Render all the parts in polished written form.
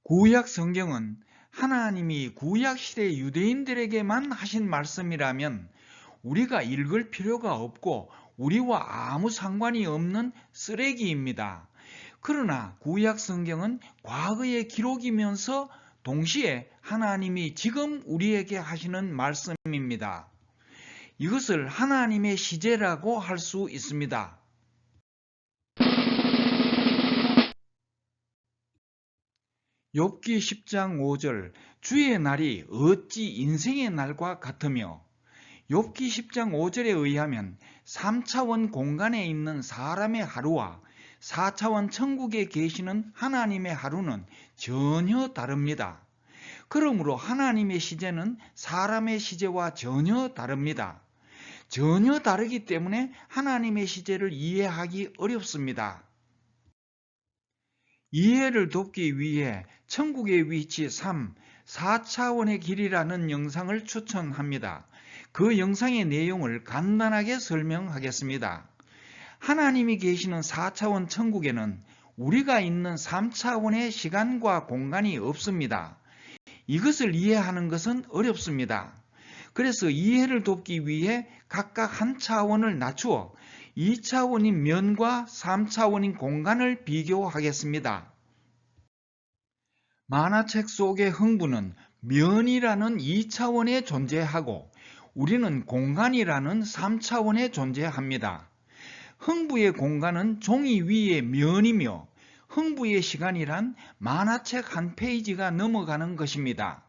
구약 성경은 하나님이 구약 시대 유대인들에게만 하신 말씀이라면 우리가 읽을 필요가 없고 우리와 아무 상관이 없는 쓰레기입니다. 그러나 구약 성경은 과거의 기록이면서 동시에 하나님이 지금 우리에게 하시는 말씀입니다. 이것을 하나님의 시제라고 할 수 있습니다. 욥기 10장 5절 주의 날이 어찌 인생의 날과 같으며 욥기 10장 5절에 의하면 3차원 공간에 있는 사람의 하루와 4차원 천국에 계시는 하나님의 하루는 전혀 다릅니다. 그러므로 하나님의 시제는 사람의 시제와 전혀 다릅니다. 전혀 다르기 때문에 하나님의 시제를 이해하기 어렵습니다. 이해를 돕기 위해 천국의 위치 3, 4차원의 길이라는 영상을 추천합니다. 그 영상의 내용을 간단하게 설명하겠습니다. 하나님이 계시는 4차원 천국에는 우리가 있는 3차원의 시간과 공간이 없습니다. 이것을 이해하는 것은 어렵습니다. 그래서 이해를 돕기 위해 각각 한 차원을 낮추어 2차원인 면과 3차원인 공간을 비교하겠습니다. 만화책 속의 흥부는 면이라는 2차원에 존재하고 우리는 공간이라는 3차원에 존재합니다. 흥부의 공간은 종이 위의 면이며 흥부의 시간이란 만화책 한 페이지가 넘어가는 것입니다.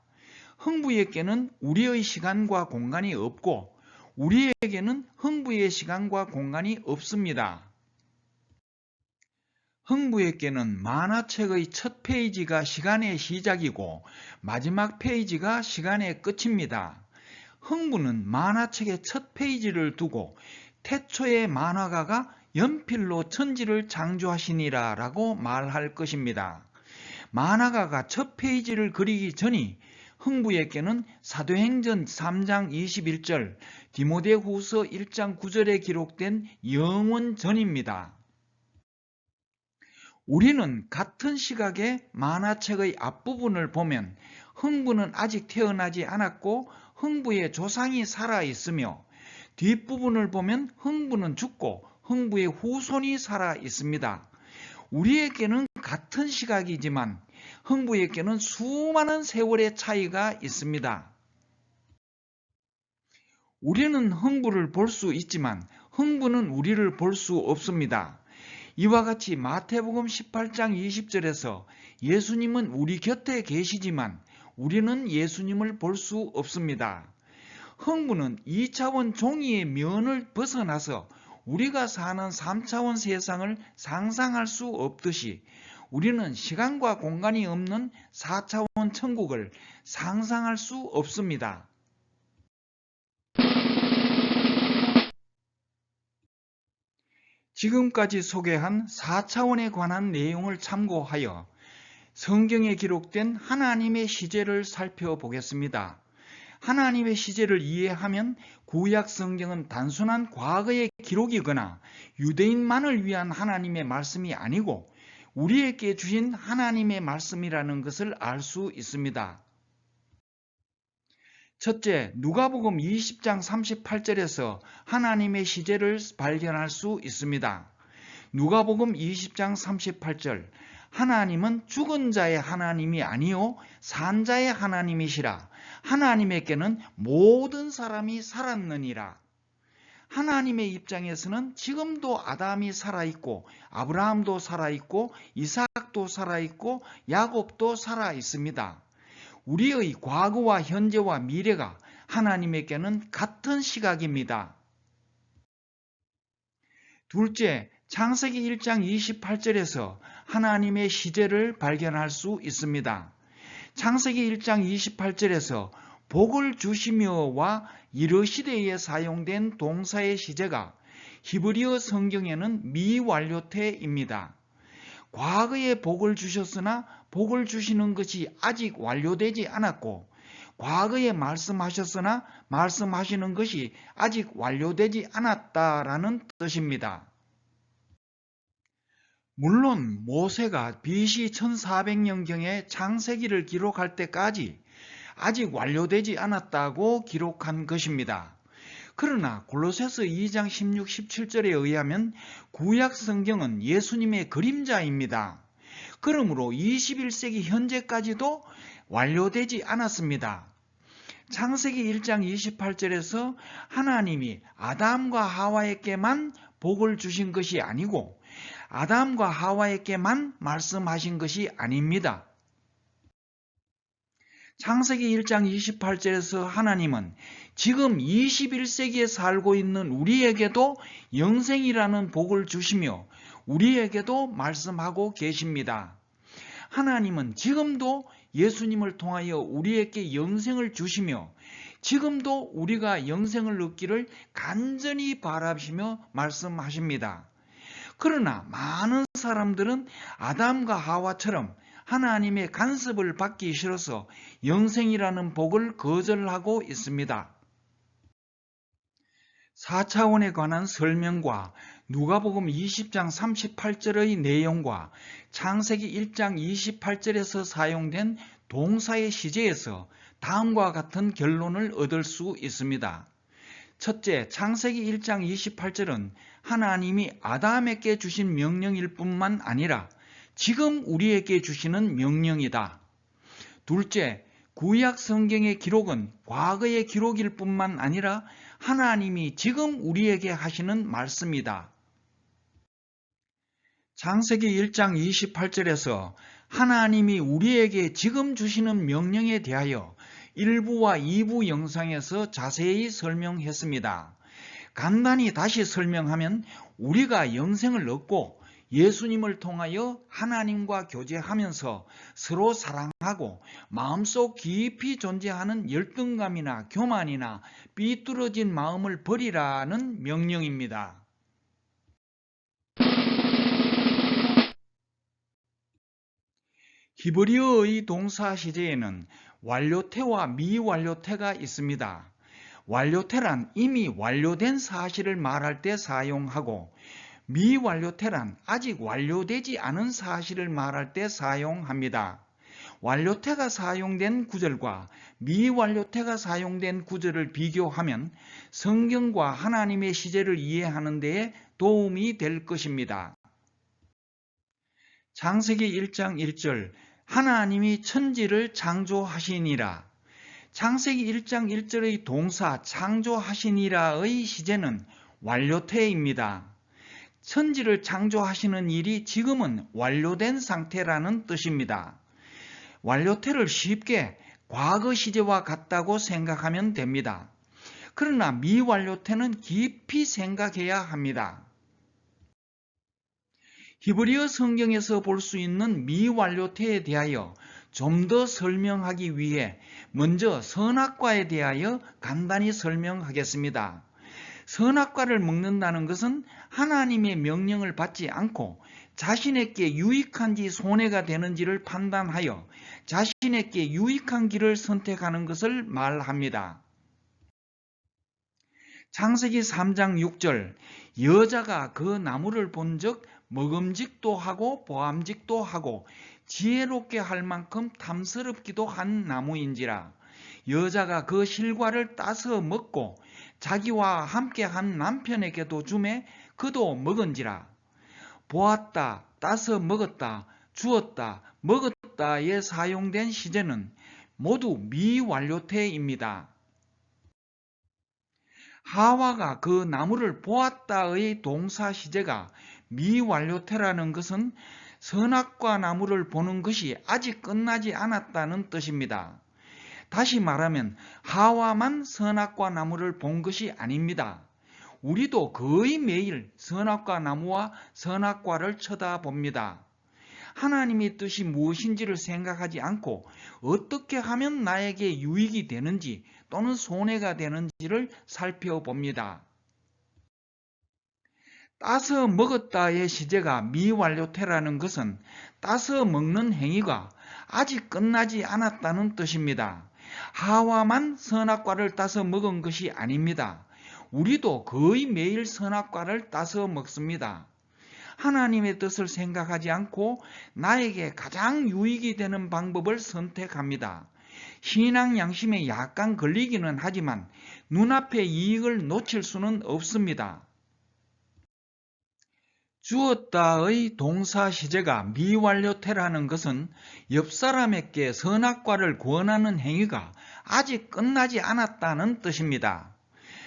흥부에게는 우리의 시간과 공간이 없고 우리에게는 흥부의 시간과 공간이 없습니다. 흥부에게는 만화책의 첫 페이지가 시간의 시작이고 마지막 페이지가 시간의 끝입니다. 흥부는 만화책의 첫 페이지를 두고 태초의 만화가가 연필로 천지를 창조하시니라 라고 말할 것입니다. 만화가가 첫 페이지를 그리기 전이 흥부에게는 사도행전 3장 21절, 디모데후서 1장 9절에 기록된 영원 전입니다. 우리는 같은 시각에 만화책의 앞부분을 보면 흥부는 아직 태어나지 않았고 흥부의 조상이 살아 있으며 뒷부분을 보면 흥부는 죽고 흥부의 후손이 살아 있습니다. 우리에게는 같은 시각이지만 흥부에게는 수많은 세월의 차이가 있습니다. 우리는 흥부를 볼 수 있지만 흥부는 우리를 볼 수 없습니다. 이와 같이 마태복음 18장 20절에서 예수님은 우리 곁에 계시지만 우리는 예수님을 볼 수 없습니다. 흥부는 2차원 종이의 면을 벗어나서 우리가 사는 3차원 세상을 상상할 수 없듯이 우리는 시간과 공간이 없는 4차원 천국을 상상할 수 없습니다. 지금까지 소개한 4차원에 관한 내용을 참고하여 성경에 기록된 하나님의 시제를 살펴보겠습니다. 하나님의 시제를 이해하면 구약 성경은 단순한 과거의 기록이거나 유대인만을 위한 하나님의 말씀이 아니고 우리에게 주신 하나님의 말씀이라는 것을 알 수 있습니다. 첫째, 누가복음 20장 38절에서 하나님의 시제를 발견할 수 있습니다. 누가복음 20장 38절, 하나님은 죽은 자의 하나님이 아니요 산 자의 하나님이시라. 하나님에게는 모든 사람이 살았느니라. 하나님의 입장에서는 지금도 아담이 살아있고 아브라함도 살아있고 이삭도 살아있고 야곱도 살아있습니다. 우리의 과거와 현재와 미래가 하나님에게는 같은 시각입니다. 둘째, 창세기 1장 28절에서 하나님의 시제를 발견할 수 있습니다. 창세기 1장 28절에서 복을 주시며와 이르시되에 사용된 동사의 시제가 히브리어 성경에는 미완료태입니다. 과거에 복을 주셨으나 복을 주시는 것이 아직 완료되지 않았고 과거에 말씀하셨으나 말씀하시는 것이 아직 완료되지 않았다라는 뜻입니다. 물론 모세가 BC 1400년경에 창세기를 기록할 때까지 아직 완료되지 않았다고 기록한 것입니다. 그러나 골로새서 2장 16, 17절에 의하면 구약 성경은 예수님의 그림자입니다. 그러므로 21세기 현재까지도 완료되지 않았습니다. 창세기 1장 28절에서 하나님이 아담과 하와에게만 복을 주신 것이 아니고 아담과 하와에게만 말씀하신 것이 아닙니다. 창세기 1장 28절에서 하나님은 지금 21세기에 살고 있는 우리에게도 영생이라는 복을 주시며 우리에게도 말씀하고 계십니다. 하나님은 지금도 예수님을 통하여 우리에게 영생을 주시며 지금도 우리가 영생을 얻기를 간절히 바라시며 말씀하십니다. 그러나 많은 사람들은 아담과 하와처럼 하나님의 간섭을 받기 싫어서 영생이라는 복을 거절하고 있습니다. 4차원에 관한 설명과 누가복음 20장 38절의 내용과 창세기 1장 28절에서 사용된 동사의 시제에서 다음과 같은 결론을 얻을 수 있습니다. 첫째, 창세기 1장 28절은 하나님이 아담에게 주신 명령일 뿐만 아니라 지금 우리에게 주시는 명령이다. 둘째, 구약 성경의 기록은 과거의 기록일 뿐만 아니라 하나님이 지금 우리에게 하시는 말씀이다. 창세기 1장 28절에서 하나님이 우리에게 지금 주시는 명령에 대하여 1부와 2부 영상에서 자세히 설명했습니다. 간단히 다시 설명하면 우리가 영생을 얻고 예수님을 통하여 하나님과 교제하면서 서로 사랑하고 마음속 깊이 존재하는 열등감이나 교만이나 삐뚤어진 마음을 버리라는 명령입니다. 히브리어의 동사 시제에는 완료태와 미완료태가 있습니다. 완료태란 이미 완료된 사실을 말할 때 사용하고 미완료태란 아직 완료되지 않은 사실을 말할 때 사용합니다. 완료태가 사용된 구절과 미완료태가 사용된 구절을 비교하면 성경과 하나님의 시제를 이해하는 데에 도움이 될 것입니다. 창세기 1장 1절 하나님이 천지를 창조하시니라. 창세기 1장 1절의 동사 창조하시니라의 시제는 완료태입니다. 천지를 창조하시는 일이 지금은 완료된 상태라는 뜻입니다. 완료태를 쉽게 과거 시제와 같다고 생각하면 됩니다. 그러나 미완료태는 깊이 생각해야 합니다. 히브리어 성경에서 볼 수 있는 미완료태에 대하여 좀 더 설명하기 위해 먼저 선악과에 대하여 간단히 설명하겠습니다. 선악과를 먹는다는 것은 하나님의 명령을 받지 않고 자신에게 유익한지 손해가 되는지를 판단하여 자신에게 유익한 길을 선택하는 것을 말합니다. 창세기 3장 6절 여자가 그 나무를 본즉 먹음직도 하고 보암직도 하고 지혜롭게 할 만큼 탐스럽기도 한 나무인지라. 여자가 그 실과를 따서 먹고 자기와 함께한 남편에게도 주매 그도 먹은지라. 보았다, 따서 먹었다, 주었다, 먹었다에 사용된 시제는 모두 미완료태입니다. 하와가 그 나무를 보았다의 동사 시제가 미완료태라는 것은 선악과 나무를 보는 것이 아직 끝나지 않았다는 뜻입니다. 다시 말하면 하와만 선악과 나무를 본 것이 아닙니다. 우리도 거의 매일 선악과 나무와 선악과를 쳐다봅니다. 하나님의 뜻이 무엇인지를 생각하지 않고 어떻게 하면 나에게 유익이 되는지 또는 손해가 되는지를 살펴봅니다. 따서 먹었다의 시제가 미완료태라는 것은 따서 먹는 행위가 아직 끝나지 않았다는 뜻입니다. 하와만 선악과를 따서 먹은 것이 아닙니다. 우리도 거의 매일 선악과를 따서 먹습니다. 하나님의 뜻을 생각하지 않고 나에게 가장 유익이 되는 방법을 선택합니다. 신앙 양심에 약간 걸리기는 하지만 눈앞의 이익을 놓칠 수는 없습니다. 주었다의 동사 시제가 미완료태라는 것은 옆 사람에게 선악과를 권하는 행위가 아직 끝나지 않았다는 뜻입니다.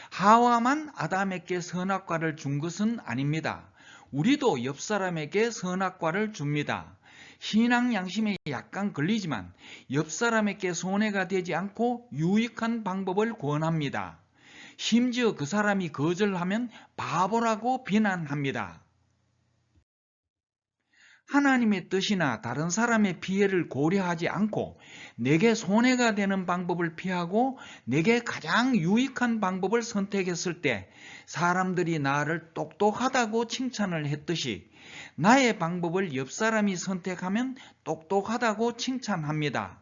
하와만 아담에게 선악과를 준 것은 아닙니다. 우리도 옆 사람에게 선악과를 줍니다. 신앙 양심에 약간 걸리지만 옆 사람에게 손해가 되지 않고 유익한 방법을 권합니다. 심지어 그 사람이 거절하면 바보라고 비난합니다. 하나님의 뜻이나 다른 사람의 피해를 고려하지 않고 내게 손해가 되는 방법을 피하고 내게 가장 유익한 방법을 선택했을 때 사람들이 나를 똑똑하다고 칭찬을 했듯이 나의 방법을 옆 사람이 선택하면 똑똑하다고 칭찬합니다.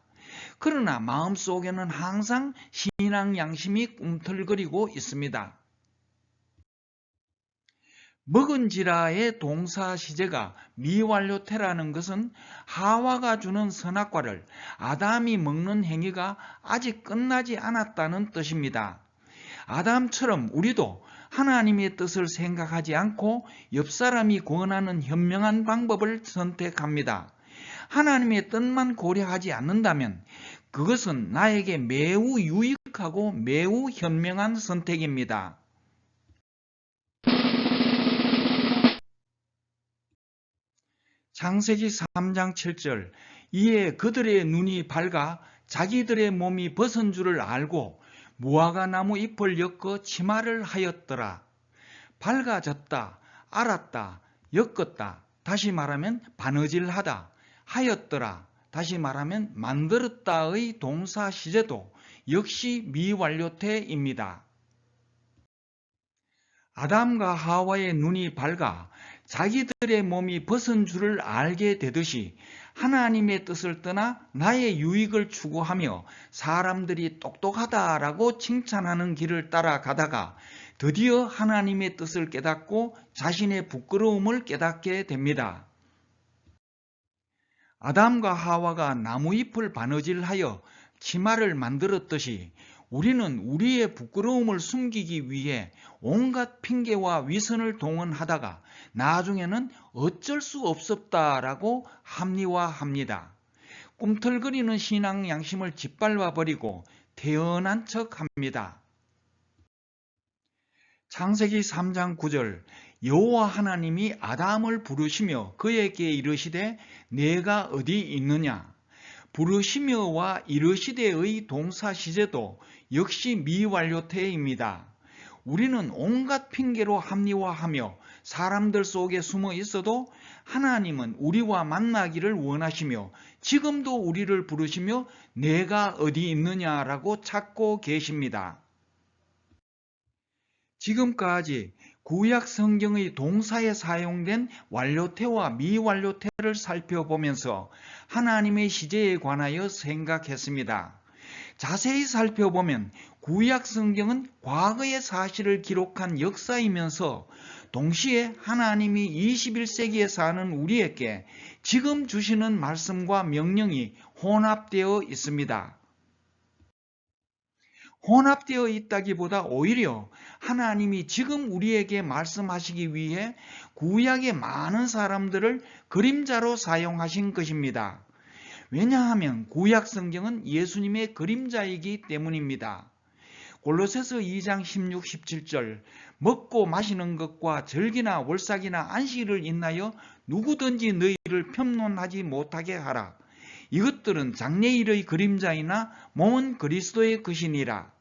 그러나 마음속에는 항상 신앙 양심이 꿈틀거리고 있습니다. 먹은지라의 동사 시제가 미완료태라는 것은 하와가 주는 선악과를 아담이 먹는 행위가 아직 끝나지 않았다는 뜻입니다. 아담처럼 우리도 하나님의 뜻을 생각하지 않고 옆 사람이 권하는 현명한 방법을 선택합니다. 하나님의 뜻만 고려하지 않는다면 그것은 나에게 매우 유익하고 매우 현명한 선택입니다. 창세기 3장 7절 이에 그들의 눈이 밝아 자기들의 몸이 벗은 줄을 알고 무화과 나무 잎을 엮어 치마를 하였더라. 밝아졌다, 알았다, 엮었다, 다시 말하면 바느질하다, 하였더라, 다시 말하면 만들었다의 동사 시제도 역시 미완료태입니다. 아담과 하와의 눈이 밝아 자기들의 몸이 벗은 줄을 알게 되듯이 하나님의 뜻을 떠나 나의 유익을 추구하며 사람들이 똑똑하다라고 칭찬하는 길을 따라가다가 드디어 하나님의 뜻을 깨닫고 자신의 부끄러움을 깨닫게 됩니다. 아담과 하와가 나무잎을 바느질하여 치마를 만들었듯이 우리는 우리의 부끄러움을 숨기기 위해 온갖 핑계와 위선을 동원하다가 나중에는 어쩔 수 없었다라고 합리화합니다. 꿈틀거리는 신앙 양심을 짓밟아 버리고 태연한 척합니다. 창세기 3장 9절 여호와 하나님이 아담을 부르시며 그에게 이르시되 내가 어디 있느냐. 부르시며와 이르시되의 동사 시제도 역시 미완료태입니다. 우리는 온갖 핑계로 합리화하며 사람들 속에 숨어 있어도 하나님은 우리와 만나기를 원하시며 지금도 우리를 부르시며 내가 어디 있느냐라고 찾고 계십니다. 지금까지 구약 성경의 동사에 사용된 완료태와 미완료태를 살펴보면서 하나님의 시제에 관하여 생각했습니다. 자세히 살펴보면 구약 성경은 과거의 사실을 기록한 역사이면서 동시에 하나님이 21세기에 사는 우리에게 지금 주시는 말씀과 명령이 혼합되어 있습니다. 혼합되어 있다기보다 오히려 하나님이 지금 우리에게 말씀하시기 위해 구약의 많은 사람들을 그림자로 사용하신 것입니다. 왜냐하면 구약 성경은 예수님의 그림자이기 때문입니다. 골로새서 2장 16, 17절 먹고 마시는 것과 절기나 월삭이나 안식일을 인하여 누구든지 너희를 편론하지 못하게 하라. 이것들은 장래일의 그림자이나 몸은 그리스도의 것이니라.